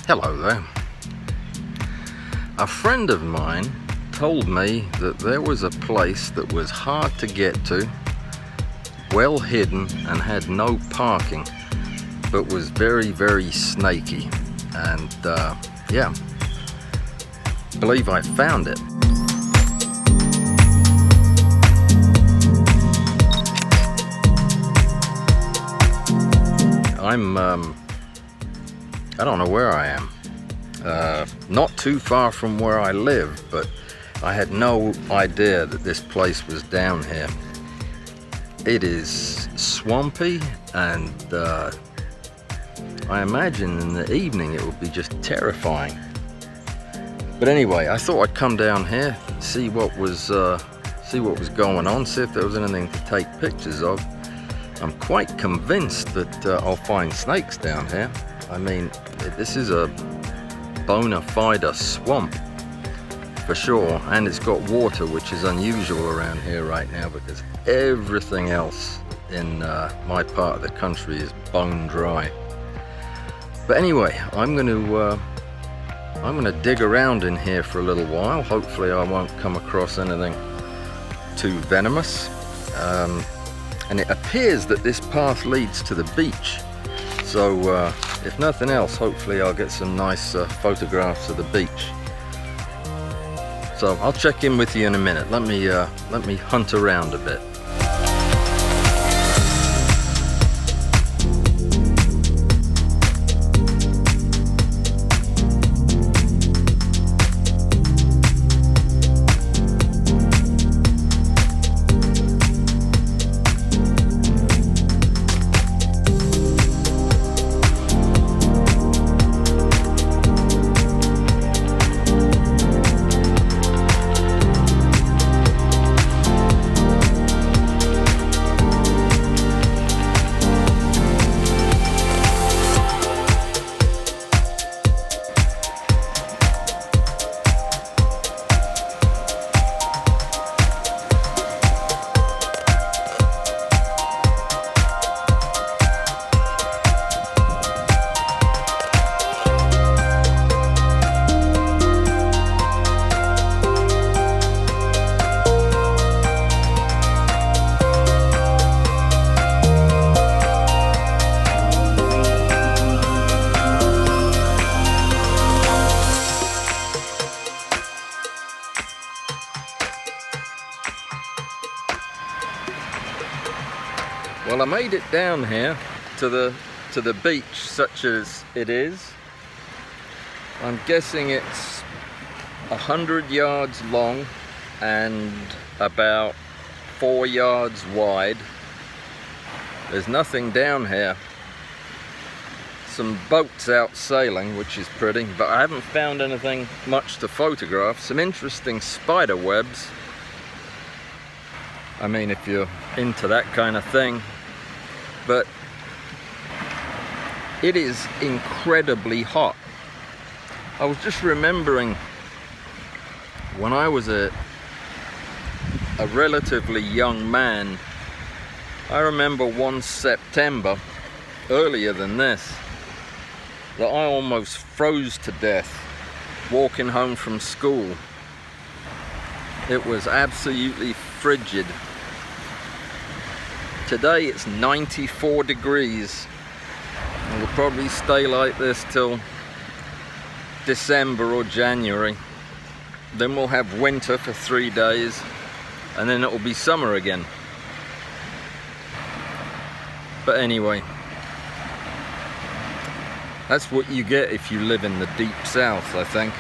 Hello there. A friend of mine told me that there was a place that was hard to get to, well hidden and had no parking, but was very, very snaky. And yeah, believe I found it. I don't know where I am. Not too far from where I live, but I had no idea that this place was down here. It is swampy, and I imagine in the evening it would be just terrifying. But anyway, I thought I'd come down here, see what was going on, see if there was anything to take pictures of. I'm quite convinced that I'll find snakes down here. I mean, this is a bona fide swamp for sure, and it's got water, which is unusual around here right now because everything else in my part of the country is bone dry. But anyway, I'm going to dig around in here for a little while. Hopefully I won't come across anything too venomous. And it appears that this path leads to the beach, so if nothing else, hopefully I'll get some nice photographs of the beach. So I'll check in with you in a minute. Let me hunt around a bit. Well, I made it down here to the beach, such as it is. I'm guessing it's 100 yards long and about 4 yards wide. There's nothing down here. Some boats out sailing, which is pretty, but I haven't found anything much to photograph. Some interesting spider webs. I mean, if you're into that kind of thing. But it is incredibly hot. I was just remembering when I was a relatively young man. I remember one September, earlier than this, that I almost froze to death walking home from school. It was absolutely frigid. Today it's 94 degrees. It will probably stay like this till December or January. Then we'll have winter for 3 days, and then it will be summer again. But anyway, that's what you get if you live in the deep south, I think.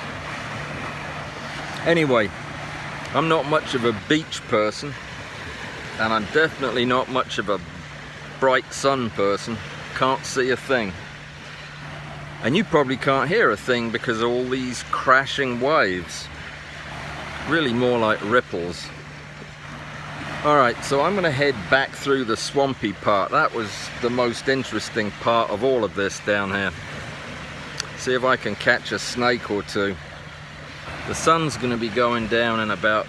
Anyway, I'm not much of a beach person, and I'm definitely not much of a bright sun person. Can't see a thing. And you probably can't hear a thing because of all these crashing waves. Really more like ripples. Alright, so I'm going to head back through the swampy part. That was the most interesting part of all of this down here. See if I can catch a snake or two. The sun's going to be going down in about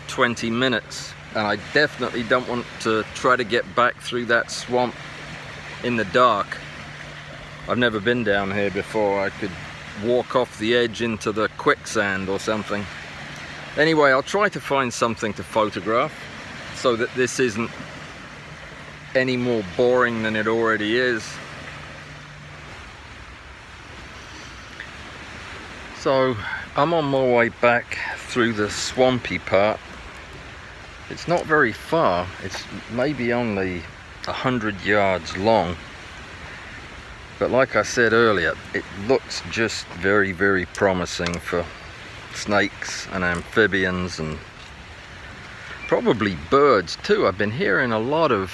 20 minutes. And I definitely don't want to try to get back through that swamp in the dark. I've never been down here before. I could walk off the edge into the quicksand or something. Anyway, I'll try to find something to photograph so that this isn't any more boring than it already is. So I'm on my way back through the swampy part. It's not very far, it's maybe only 100 yards long, but like I said earlier, it looks just very, very promising for snakes and amphibians and probably birds too. I've been hearing a lot of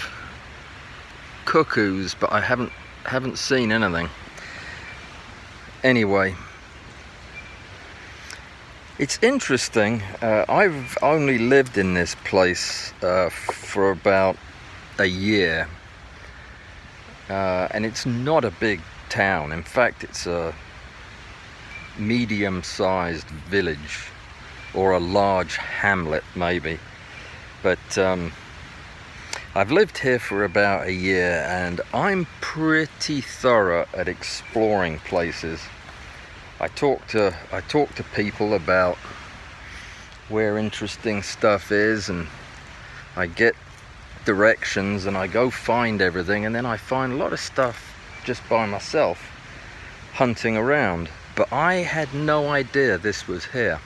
cuckoos, but I haven't seen anything. Anyway, it's interesting. I've only lived in this place for about a year, and it's not a big town. In fact, it's a medium-sized village or a large hamlet maybe, but I've lived here for about a year and I'm pretty thorough at exploring places. I talk to people about where interesting stuff is, and I get directions and I go find everything, and then I find a lot of stuff just by myself hunting around. But I had no idea this was here.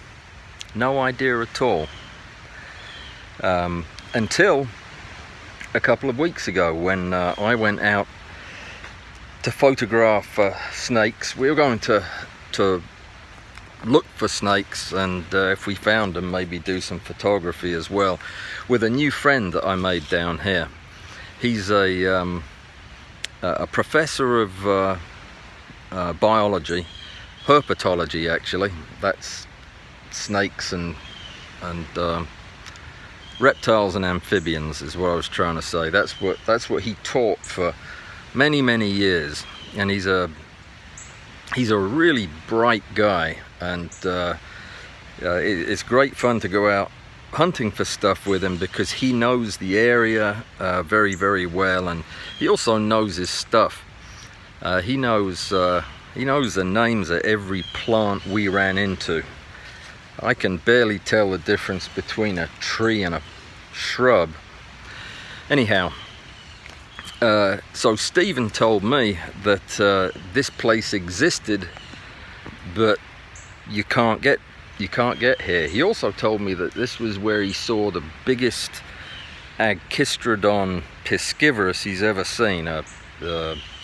No idea at all. Until a couple of weeks ago when I went out to photograph snakes. We were going to look for snakes, and if we found them, maybe do some photography as well, with a new friend that I made down here. He's a professor of biology, herpetology actually. That's snakes and reptiles and amphibians is what I was trying to say. That's what he taught for many years, and he's a really bright guy, and it's great fun to go out hunting for stuff with him because he knows the area very well, and he also knows his stuff. He knows the names of every plant we ran into. I can barely tell the difference between a tree and a shrub. Anyhow, so Stephen told me that this place existed, but you can't get here. He also told me that this was where he saw the biggest Agkistrodon piscivorus he's ever seen. A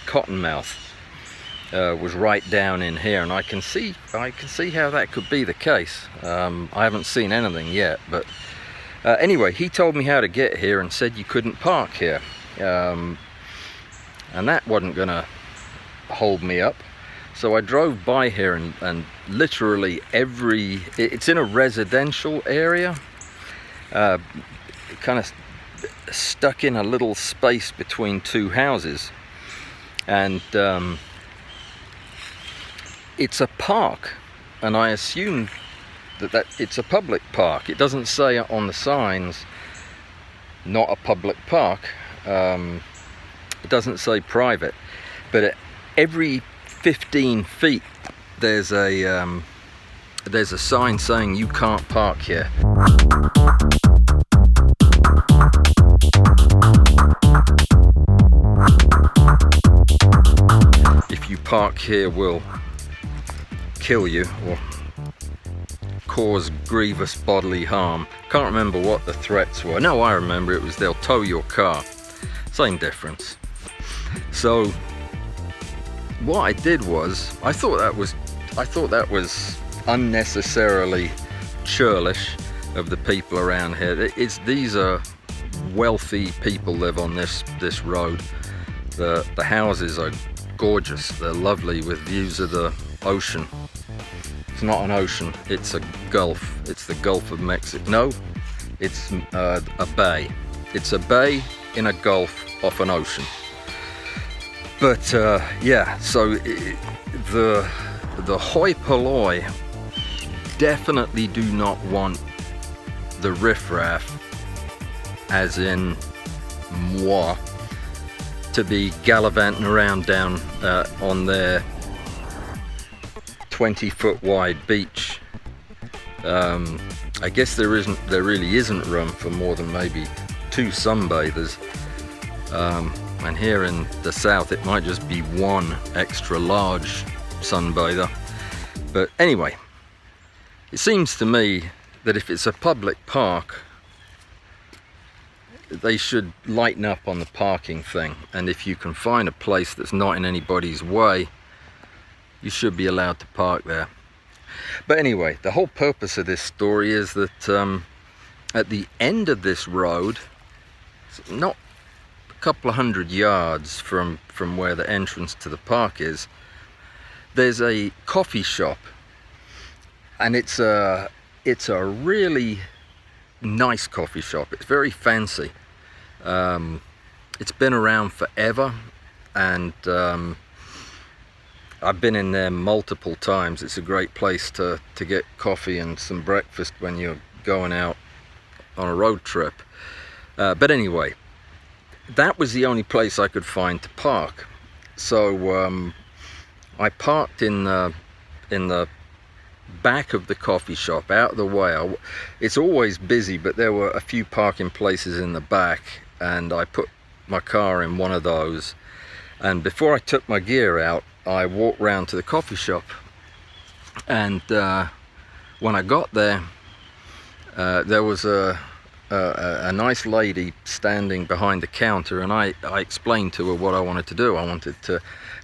cottonmouth was right down in here, and I can see how that could be the case. I haven't seen anything yet, but anyway, he told me how to get here and said you couldn't park here. And that wasn't gonna hold me up, so I drove by here, and literally it's in a residential area, kind of stuck in a little space between two houses, and it's a park, and I assumed that it's a public park. It doesn't say on the signs not a public park. It doesn't say private, but at every 15 feet there's a sign saying you can't park here. If you park here, we'll kill you or cause grievous bodily harm. Can't remember what the threats were. No, I remember, it was they'll tow your car. Same difference. So what I did was, I thought that was unnecessarily churlish of the people around here. These are wealthy people live on this road. The houses are gorgeous. They're lovely with views of the ocean. It's not an ocean, it's a gulf. It's the Gulf of Mexico. No, it's a bay. It's a bay in a gulf off an ocean. But yeah, so the hoi polloi definitely do not want the riffraff, as in moi, to be gallivanting around down on their 20-foot wide beach. I guess there really isn't room for more than maybe 2 sunbathers, and here in the south it might just be 1 extra large sunbather. But anyway, it seems to me that if it's a public park, they should lighten up on the parking thing, and if you can find a place that's not in anybody's way, you should be allowed to park there. But anyway, the whole purpose of this story is that at the end of this road, not a couple of 100 yards from where the entrance to the park is, there's a coffee shop, and it's a really nice coffee shop. It's very fancy. It's been around forever, and I've been in there multiple times. It's a great place to get coffee and some breakfast when you're going out on a road trip. But anyway, that was the only place I could find to park. So I parked in the back of the coffee shop, out of the way. It's always busy, but there were a few parking places in the back, and I put my car in one of those. And before I took my gear out, I walked round to the coffee shop, and when I got there, there was a nice lady standing behind the counter, and I explained to her what I wanted to do. I wanted to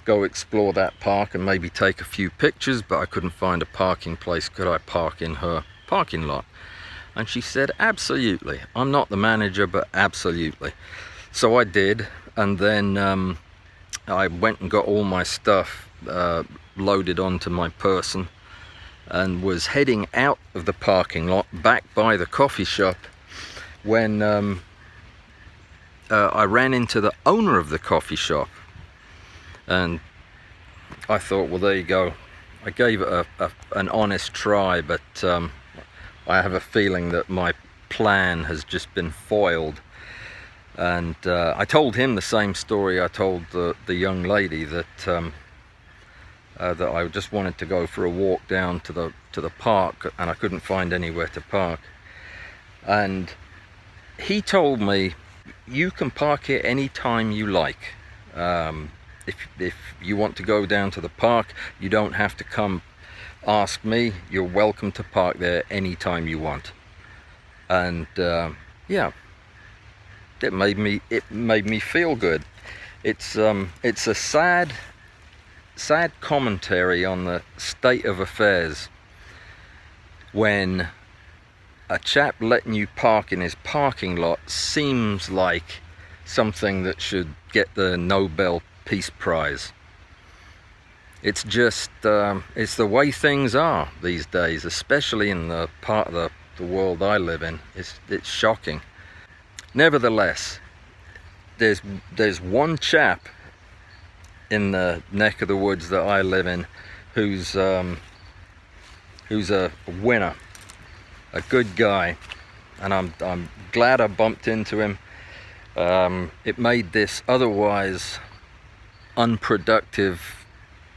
go explore that park and maybe take a few pictures, but I couldn't find a parking place. Could I park in her parking lot? And she said, absolutely. I'm not the manager, but absolutely. So I did, and then I went and got all my stuff loaded onto my person, and was heading out of the parking lot back by the coffee shop when I ran into the owner of the coffee shop. And I thought, well, there you go. I gave it an honest try, but I have a feeling that my plan has just been foiled. And I told him the same story I told the young lady, that that I just wanted to go for a walk down to the park, and I couldn't find anywhere to park. And he told me, you can park here anytime you like. If you want to go down to the park, you don't have to come ask me. You're welcome to park there anytime you want. And yeah, it made me feel good. It's a sad commentary on the state of affairs when a chap letting you park in his parking lot seems like something that should get the Nobel Peace Prize. It's just it's the way things are these days, especially in the part of the world I live in. It's shocking. Nevertheless, there's one chap in the neck of the woods that I live in who's a winner, a good guy, and I'm glad I bumped into him. It made this otherwise unproductive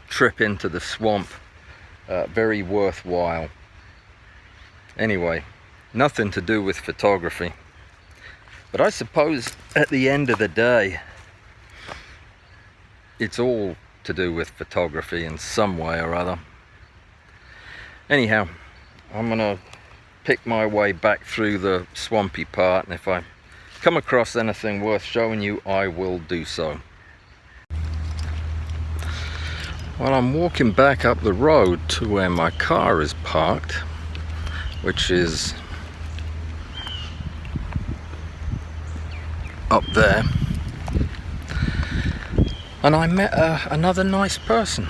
trip into the swamp very worthwhile. Anyway, nothing to do with photography, but I suppose at the end of the day it's all to do with photography in some way or other. Anyhow, I'm gonna pick my way back through the swampy part, and if I come across anything worth showing you, I will do so. Well, I'm walking back up the road to where my car is parked, which is up there, and I met another nice person.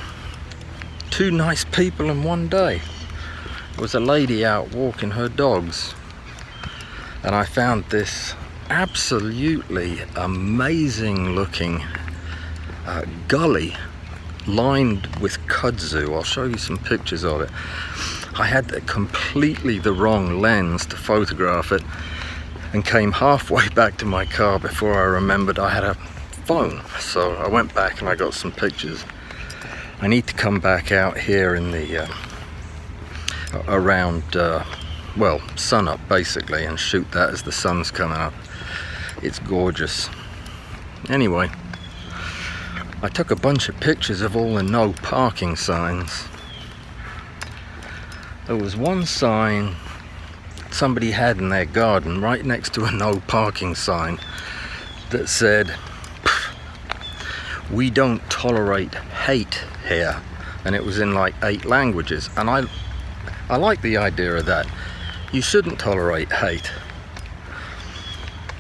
2 nice people in one day. There was a lady out walking her dogs, and I found this absolutely amazing looking gully lined with kudzu. I'll show you some pictures of it. I had completely the wrong lens to photograph it, and came halfway back to my car before I remembered I had a phone. So I went back and I got some pictures. I need to come back out here in the around well, sun up basically, and shoot that as the sun's coming up. It's gorgeous. Anyway, I took a bunch of pictures of all the no parking signs. There was one sign somebody had in their garden right next to a no parking sign that said, "We don't tolerate hate here," and it was in like 8 languages. And I like the idea of that. You shouldn't tolerate hate,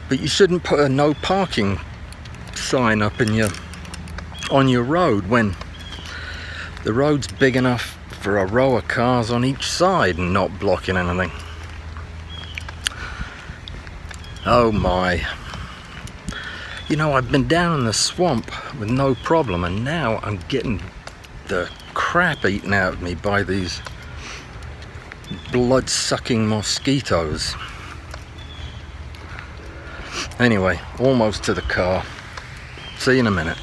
but you shouldn't put a no parking sign up on your road when the road's big enough for a row of cars on each side and not blocking anything. Oh my. You know, I've been down in the swamp with no problem, and now I'm getting the crap eaten out of me by these blood-sucking mosquitoes. Anyway, almost to the car. See you in a minute.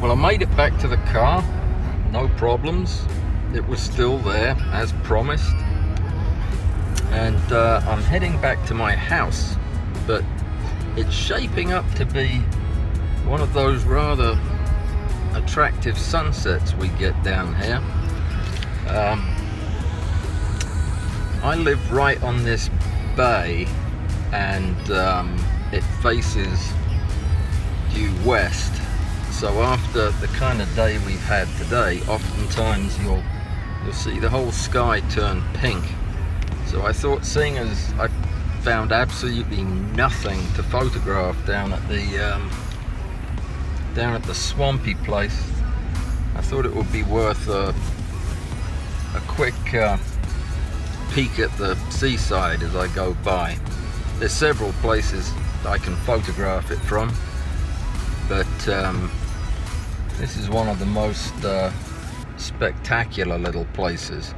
Well, I made it back to the car, no problems. It was still there as promised, and I'm heading back to my house, but it's shaping up to be one of those rather attractive sunsets we get down here. I live right on this bay, and it faces due west. So after the kind of day we've had today, oftentimes you'll see the whole sky turn pink. So I thought, seeing as I found absolutely nothing to photograph down at the swampy place, I thought it would be worth a quick peek at the seaside as I go by. There's several places I can photograph it from, but this is one of the most spectacular little places.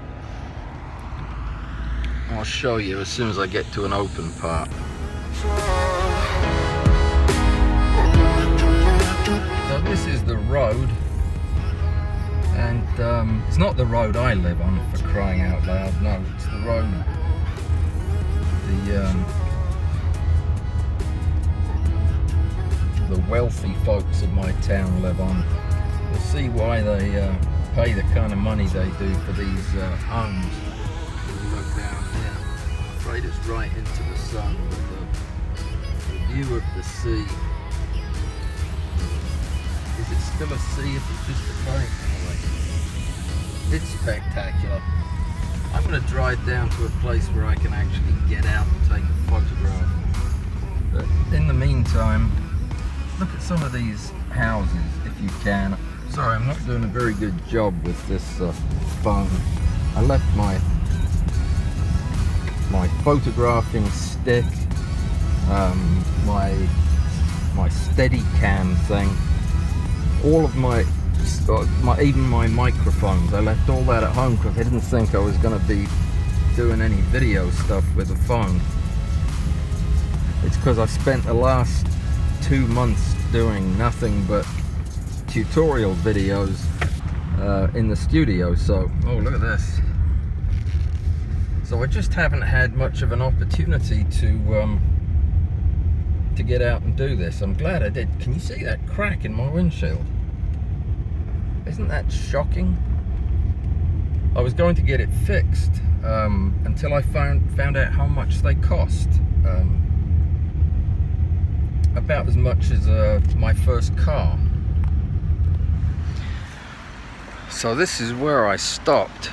I'll show you as soon as I get to an open part. So this is the road, and it's not the road I live on, for crying out loud. No, it's the road the wealthy folks of my town live on. You'll see why they pay the kind of money they do for these homes. If you look down here, I'm afraid it's right into the sun, but the view of the sea. Is it still a sea if it's just a boat? Anyway, it's spectacular. I'm going to drive down to a place where I can actually get out and take a photograph. But in the meantime, look at some of these houses if you can. Sorry, I'm not doing a very good job with this phone. I left my photographing stick, my Steadicam thing, all of my even my microphones. I left all that at home because I didn't think I was going to be doing any video stuff with the phone. It's because I spent the last 2 months doing nothing but tutorial videos in the studio. So, oh, look at this. So I just haven't had much of an opportunity to get out and do this. I'm glad I did. Can you see that crack in my windshield? Isn't that shocking? I was going to get it fixed until I found out how much they cost. About as much as my first car. So this is where I stopped,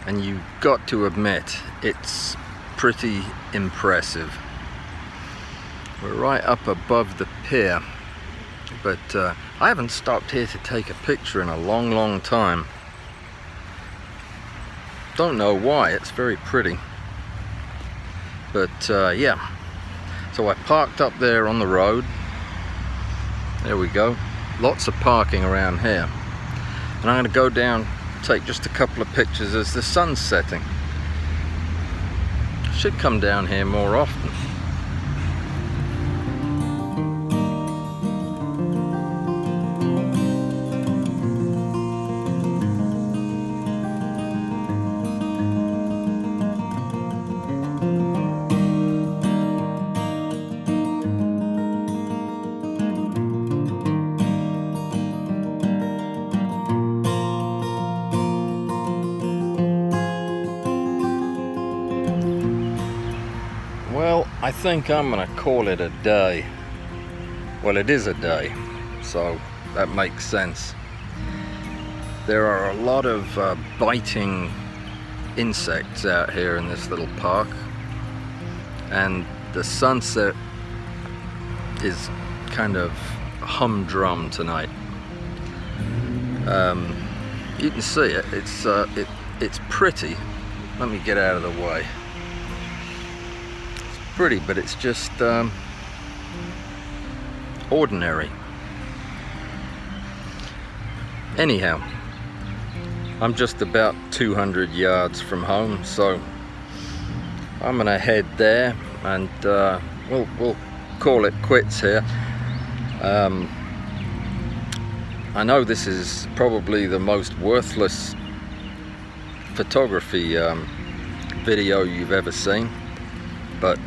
and you've got to admit it's pretty impressive. We're right up above the pier, but I haven't stopped here to take a picture in a long time. Don't know why, it's very pretty, but yeah. So I parked up there on the road. There we go. Lots of parking around here. And I'm going to go down, take just a couple of pictures as the sun's setting. Should come down here more often. I think I'm gonna call it a day. Well, it is a day, so that makes sense. There are a lot of biting insects out here in this little park, and the sunset is kind of humdrum tonight. You can see it. It's pretty. Let me get out of the way. It's pretty, but it's just ordinary. Anyhow, I'm just about 200 yards from home, so I'm gonna head there, and we'll call it quits here. I know this is probably the most worthless photography video you've ever seen, but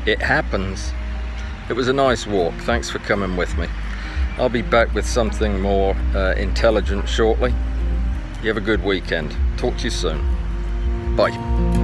it happens. It was a nice walk. Thanks for coming with me. I'll be back with something more intelligent shortly. You have a good weekend. Talk to you soon. Bye.